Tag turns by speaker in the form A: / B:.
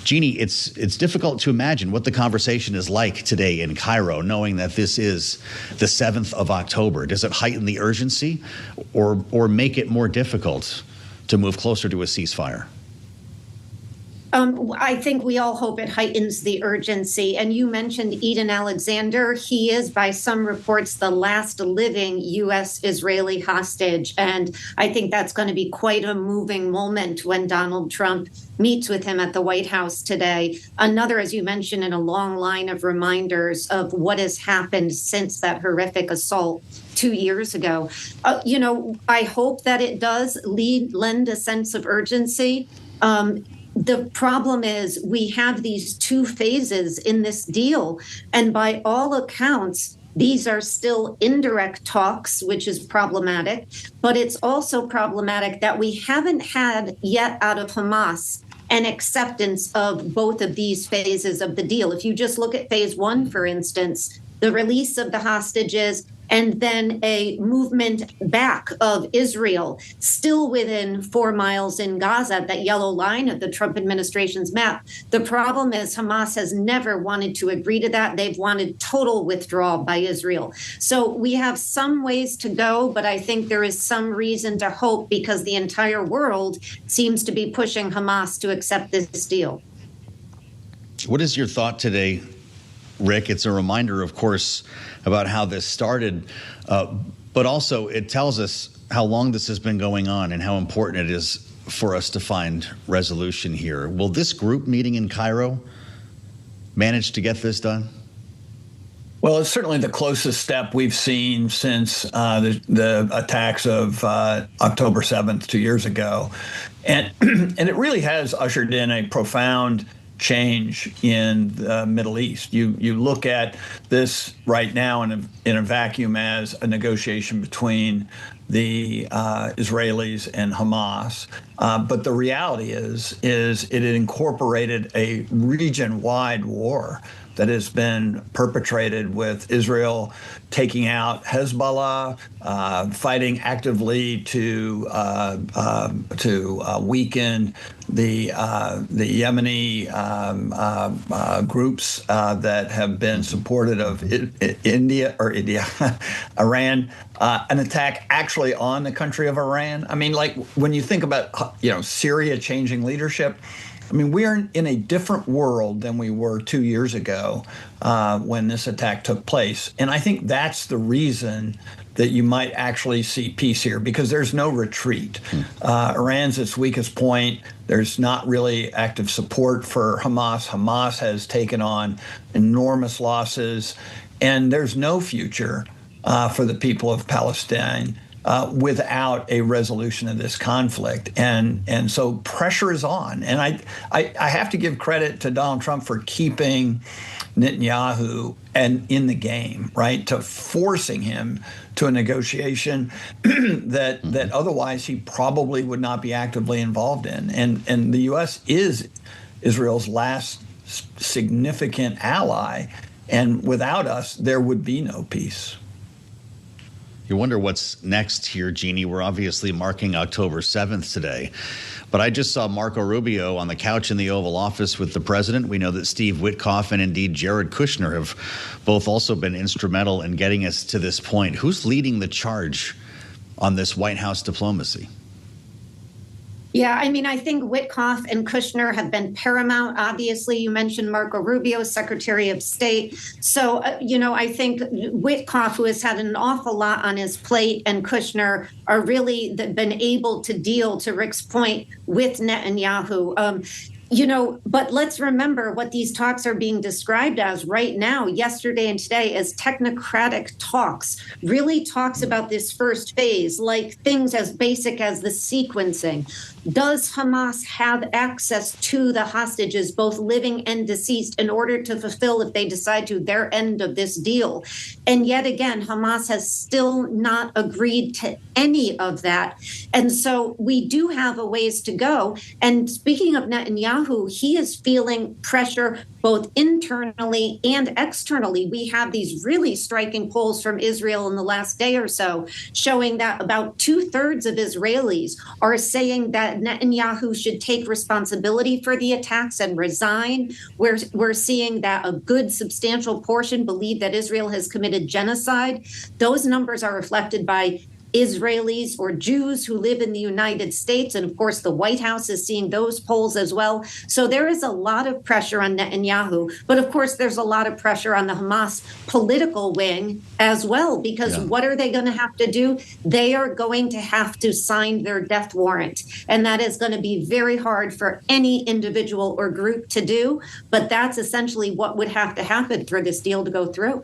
A: Jeannie, it's difficult to imagine what the conversation is like today in Cairo, knowing that this is the 7th of October. Does it heighten the urgency or make it more difficult to move closer to a ceasefire?
B: I think we all hope it heightens the urgency. And you mentioned Eden Alexander. He is, by some reports, the last living U.S.-Israeli hostage. And I think that's going to be quite a moving moment when Donald Trump meets with him at the White House today. Another, as you mentioned, in a long line of reminders of what has happened since that horrific assault 2 years ago. I hope that it does lend a sense of urgency. The problem is we have these two phases in this deal, and by all accounts, these are still indirect talks, which is problematic, but it's also problematic that we haven't had yet out of Hamas an acceptance of both of these phases of the deal. If you just look at phase one, for instance, the release of the hostages and then a movement back of Israel, still within 4 miles in Gaza, that yellow line of the Trump administration's map. The problem is Hamas has never wanted to agree to that. They've wanted total withdrawal by Israel. So we have some ways to go, but I think there is some reason to hope because the entire world seems to be pushing Hamas to accept this deal.
A: What is your thought today, Rick? It's a reminder, of course, about how this started, but also it tells us how long this has been going on and how important it is for us to find resolution here. Will this group meeting in Cairo manage to get this done?
C: Well, it's certainly the closest step we've seen since the attacks of October 7th 2 years ago. And it really has ushered in a profound change in the Middle East. You look at this right now in a vacuum as a negotiation between the Israelis and Hamas, but the reality is it incorporated a region-wide war that has been perpetrated with Israel taking out Hezbollah, fighting actively to weaken the Yemeni groups that have been supportive of Iran, an attack actually on the country of Iran. I mean, like when you think about Syria changing leadership, I mean, we are in a different world than we were 2 years ago when this attack took place. And I think that's the reason that you might actually see peace here, because there's no retreat. Iran's its weakest point. There's not really active support for Hamas. Hamas has taken on enormous losses, and there's no future for the people of Palestine without a resolution of this conflict. And so pressure is on. And I have to give credit to Donald Trump for keeping Netanyahu in the game, right? To forcing him to a negotiation that otherwise he probably would not be actively involved in. And the U.S. is Israel's last significant ally. And without us, there would be no peace.
A: You wonder what's next here, Jeannie. We're obviously marking October 7th today. But I just saw Marco Rubio on the couch in the Oval Office with the president. We know that Steve Witkoff and indeed Jared Kushner have both also been instrumental in getting us to this point. Who's leading the charge on this White House diplomacy?
B: Yeah, I mean, I think Witkoff and Kushner have been paramount. Obviously, you mentioned Marco Rubio, Secretary of State. So, I think Witkoff, who has had an awful lot on his plate, and Kushner are really been able to deal, to Rick's point, with Netanyahu. But let's remember what these talks are being described as right now, yesterday and today, as technocratic talks, really talks about this first phase, like things as basic as the sequencing. Does Hamas have access to the hostages, both living and deceased, in order to fulfill, if they decide to, their end of this deal? And yet again, Hamas has still not agreed to any of that. And so we do have a ways to go. And speaking of Netanyahu, Netanyahu, he is feeling pressure both internally and externally. We have these really striking polls from Israel in the last day or so showing that about 2/3 of Israelis are saying that Netanyahu should take responsibility for the attacks and resign. We're seeing that a good substantial portion believe that Israel has committed genocide. Those numbers are reflected by Israelis or Jews who live in the United States. And of course, the White House is seeing those polls as well. So there is a lot of pressure on Netanyahu. But of course, there's a lot of pressure on the Hamas political wing as well, because what are they going to have to do? They are going to have to sign their death warrant. And that is going to be very hard for any individual or group to do. But that's essentially what would have to happen for this deal to go through.